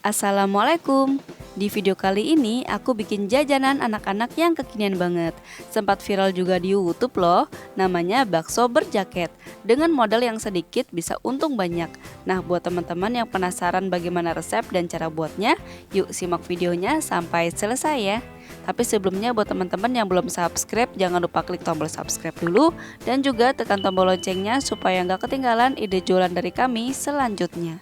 Assalamualaikum. Di video kali ini aku bikin jajanan anak-anak yang kekinian banget. Sempat viral juga di YouTube loh. Namanya bakso berjaket. Dengan modal yang sedikit bisa untung banyak. Nah, buat teman-teman yang penasaran bagaimana resep dan cara buatnya, yuk simak videonya sampai selesai ya. Tapi sebelumnya buat teman-teman yang belum subscribe, jangan lupa klik tombol subscribe dulu dan juga tekan tombol loncengnya supaya nggak ketinggalan ide jualan dari kami selanjutnya.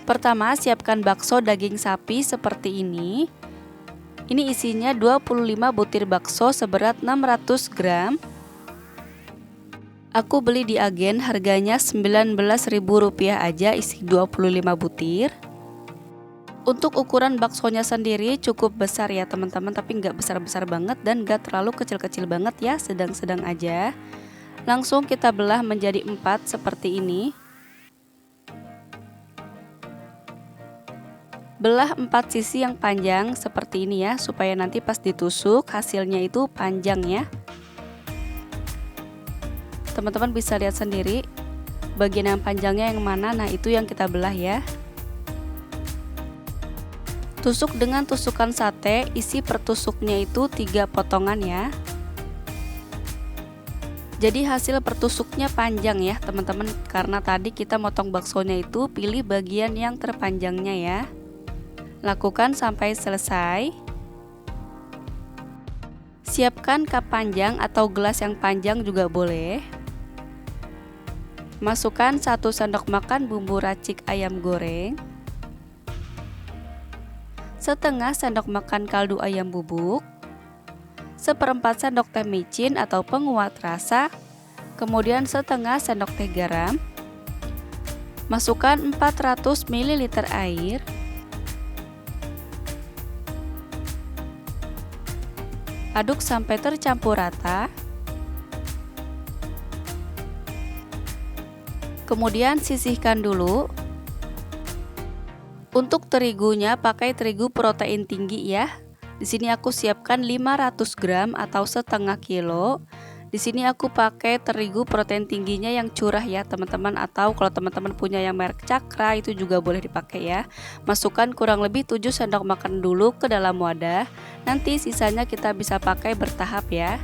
Pertama, siapkan bakso daging sapi seperti ini. Ini isinya 25 butir bakso seberat 600 gram. Aku beli di agen, harganya Rp19.000 aja, isi 25 butir. Untuk ukuran baksonya sendiri cukup besar ya teman-teman, tapi nggak besar-besar banget dan nggak terlalu kecil-kecil banget ya, sedang-sedang aja. Langsung kita belah menjadi 4 seperti ini. Belah 4 sisi yang panjang seperti ini ya, supaya nanti pas ditusuk hasilnya itu panjang ya. Teman-teman bisa lihat sendiri bagian yang panjangnya yang mana, nah itu yang kita belah ya. Tusuk dengan tusukan sate, isi per tusuknya itu 3 potongan ya. Jadi hasil pertusuknya panjang ya teman-teman, karena tadi kita motong baksonya itu pilih bagian yang terpanjangnya ya. Lakukan sampai selesai. Siapkan cup panjang atau gelas yang panjang juga boleh. Masukkan 1 sendok makan bumbu racik ayam goreng, setengah sendok makan kaldu ayam bubuk, 1/4 sendok teh micin atau penguat rasa, kemudian setengah sendok teh garam. Masukkan 400 ml air. Aduk sampai tercampur rata. Kemudian sisihkan dulu. Untuk terigunya pakai terigu protein tinggi ya. Di sini aku siapkan 500 gram atau setengah kilo. Di sini aku pakai terigu protein tingginya yang curah ya teman-teman, atau kalau teman-teman punya yang merek Cakra itu juga boleh dipakai ya. Masukkan kurang lebih 7 sendok makan dulu ke dalam wadah. Nanti sisanya kita bisa pakai bertahap ya.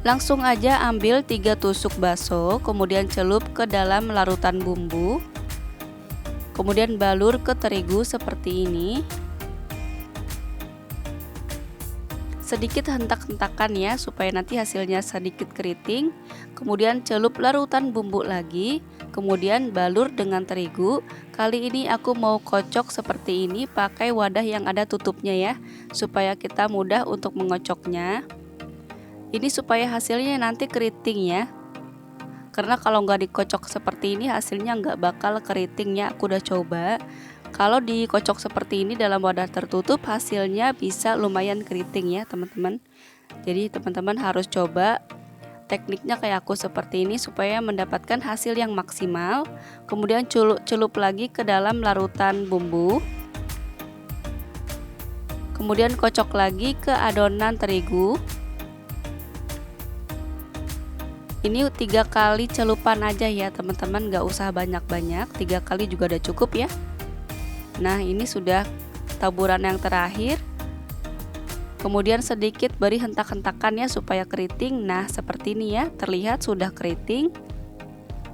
Langsung aja ambil 3 tusuk bakso, kemudian celup ke dalam larutan bumbu. Kemudian balur ke terigu seperti ini. Sedikit hentak-hentakan ya supaya nanti hasilnya sedikit keriting. Kemudian celup larutan bumbu lagi, kemudian balur dengan terigu. Kali ini aku mau kocok seperti ini pakai wadah yang ada tutupnya ya, supaya kita mudah untuk mengocoknya. Ini supaya hasilnya nanti keriting ya, karena kalau nggak dikocok seperti ini hasilnya nggak bakal keriting ya. Aku udah coba, kalau dikocok seperti ini dalam wadah tertutup hasilnya bisa lumayan keriting ya teman-teman. Jadi teman-teman harus coba tekniknya kayak aku seperti ini supaya mendapatkan hasil yang maksimal. Kemudian celup lagi ke dalam larutan bumbu. Kemudian kocok lagi ke adonan terigu. Ini 3 kali celupan aja ya teman-teman, gak usah banyak-banyak, 3 kali juga udah cukup ya. Nah ini sudah taburan yang terakhir. Kemudian sedikit beri hentak-hentakan ya supaya keriting. Nah seperti ini ya, terlihat sudah keriting.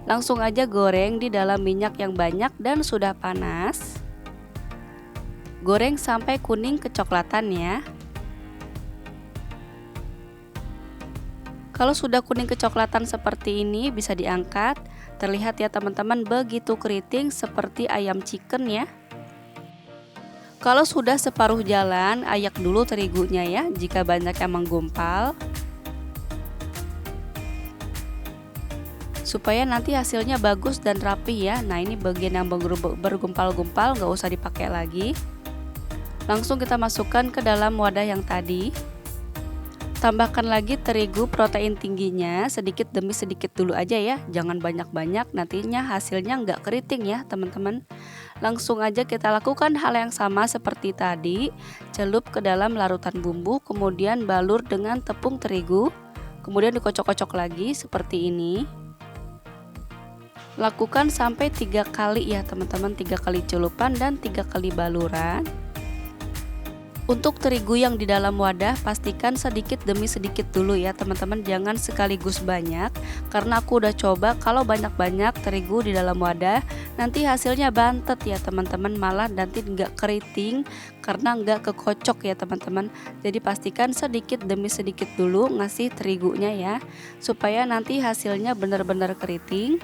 Langsung aja goreng di dalam minyak yang banyak dan sudah panas. Goreng sampai kuning kecoklatan ya. Kalau sudah kuning kecoklatan seperti ini bisa diangkat. Terlihat ya teman-teman, begitu keriting seperti ayam chicken ya. Kalau sudah separuh jalan, ayak dulu terigunya ya jika banyak yang menggumpal, supaya nanti hasilnya bagus dan rapi ya. Nah ini bagian yang bergumpal-gumpal nggak usah dipakai lagi. Langsung kita masukkan ke dalam wadah yang tadi. Tambahkan lagi terigu protein tingginya sedikit demi sedikit dulu aja ya, jangan banyak-banyak, nantinya hasilnya nggak keriting ya teman-teman. Langsung aja kita lakukan hal yang sama seperti tadi, celup ke dalam larutan bumbu, kemudian balur dengan tepung terigu, kemudian dikocok-kocok lagi seperti ini. Lakukan sampai 3 kali ya teman-teman, 3 kali celupan dan 3 kali baluran. Untuk terigu yang di dalam wadah pastikan sedikit demi sedikit dulu ya teman-teman, jangan sekaligus banyak, karena aku udah coba kalau banyak-banyak terigu di dalam wadah nanti hasilnya bantet ya teman-teman, malah nanti nggak keriting karena nggak kekocok ya teman-teman. Jadi pastikan sedikit demi sedikit dulu ngasih terigunya ya, supaya nanti hasilnya benar-benar keriting.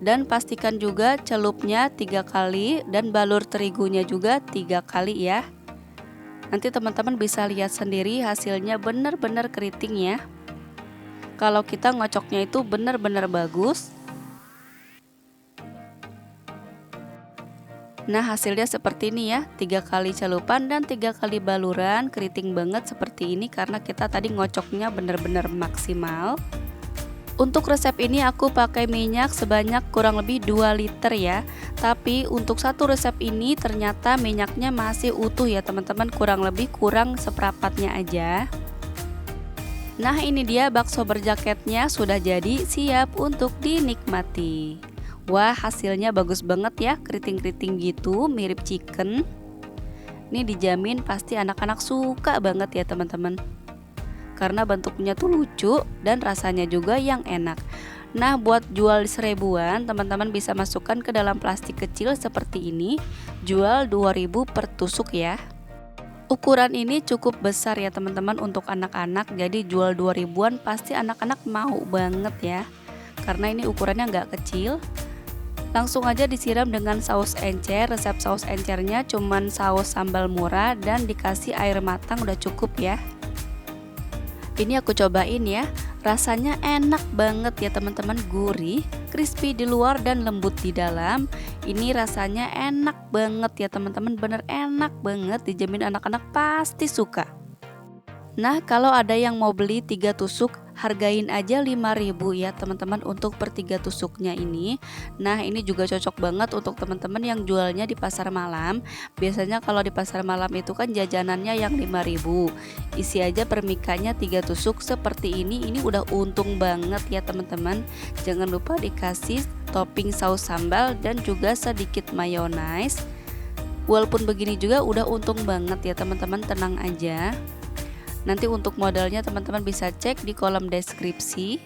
Dan pastikan juga celupnya 3 kali dan balur terigunya juga 3 kali ya. Nanti teman-teman bisa lihat sendiri hasilnya benar-benar keriting ya. Kalau kita ngocoknya itu benar-benar bagus. Nah hasilnya seperti ini ya, 3 kali celupan dan 3 kali baluran, keriting banget seperti ini karena kita tadi ngocoknya benar-benar maksimal. Untuk resep ini aku pakai minyak sebanyak kurang lebih 2 liter ya. Tapi untuk satu resep ini ternyata minyaknya masih utuh ya teman-teman, kurang seperempatnya aja. Nah ini dia bakso berjaketnya sudah jadi, siap untuk dinikmati. Wah hasilnya bagus banget ya, keriting-keriting gitu mirip chicken. Ini dijamin pasti anak-anak suka banget ya teman-teman, karena bentuknya tuh lucu dan rasanya juga yang enak. Nah buat jual 1000-an teman-teman bisa masukkan ke dalam plastik kecil seperti ini, jual 2000 per tusuk ya. Ukuran ini cukup besar ya teman-teman untuk anak-anak, jadi jual 2000-an pasti anak-anak mau banget ya, karena ini ukurannya nggak kecil. Langsung aja disiram dengan saus encer. Resep saus encernya cuman saus sambal murah dan dikasih air matang udah cukup ya. Ini aku cobain ya, rasanya enak banget ya teman-teman, gurih, crispy di luar dan lembut di dalam. Ini rasanya enak banget ya teman-teman, bener enak banget, dijamin anak-anak pasti suka. Nah kalau ada yang mau beli 3 tusuk, hargain aja 5.000 ya teman-teman untuk per 3 tusuknya ini. Nah ini juga cocok banget untuk teman-teman yang jualnya di pasar malam. Biasanya kalau di pasar malam itu kan jajanannya yang 5.000, isi aja permikanya 3 tusuk seperti ini udah untung banget ya teman-teman. Jangan lupa dikasih topping saus sambal dan juga sedikit mayonaise. Walaupun begini juga udah untung banget ya teman-teman, tenang aja. Nanti untuk modalnya teman-teman bisa cek di kolom deskripsi.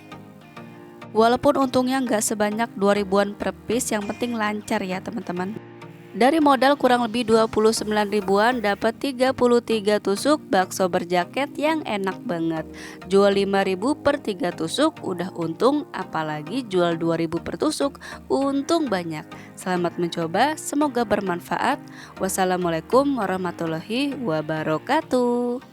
Walaupun untungnya nggak sebanyak 2000-an per piece, yang penting lancar ya teman-teman. Dari modal kurang lebih 29 ribuan dapat 33 tusuk bakso berjaket yang enak banget. Jual 5.000 per 3 tusuk udah untung, apalagi jual 2.000 per tusuk, untung banyak. Selamat mencoba, semoga bermanfaat. Wassalamualaikum warahmatullahi wabarakatuh.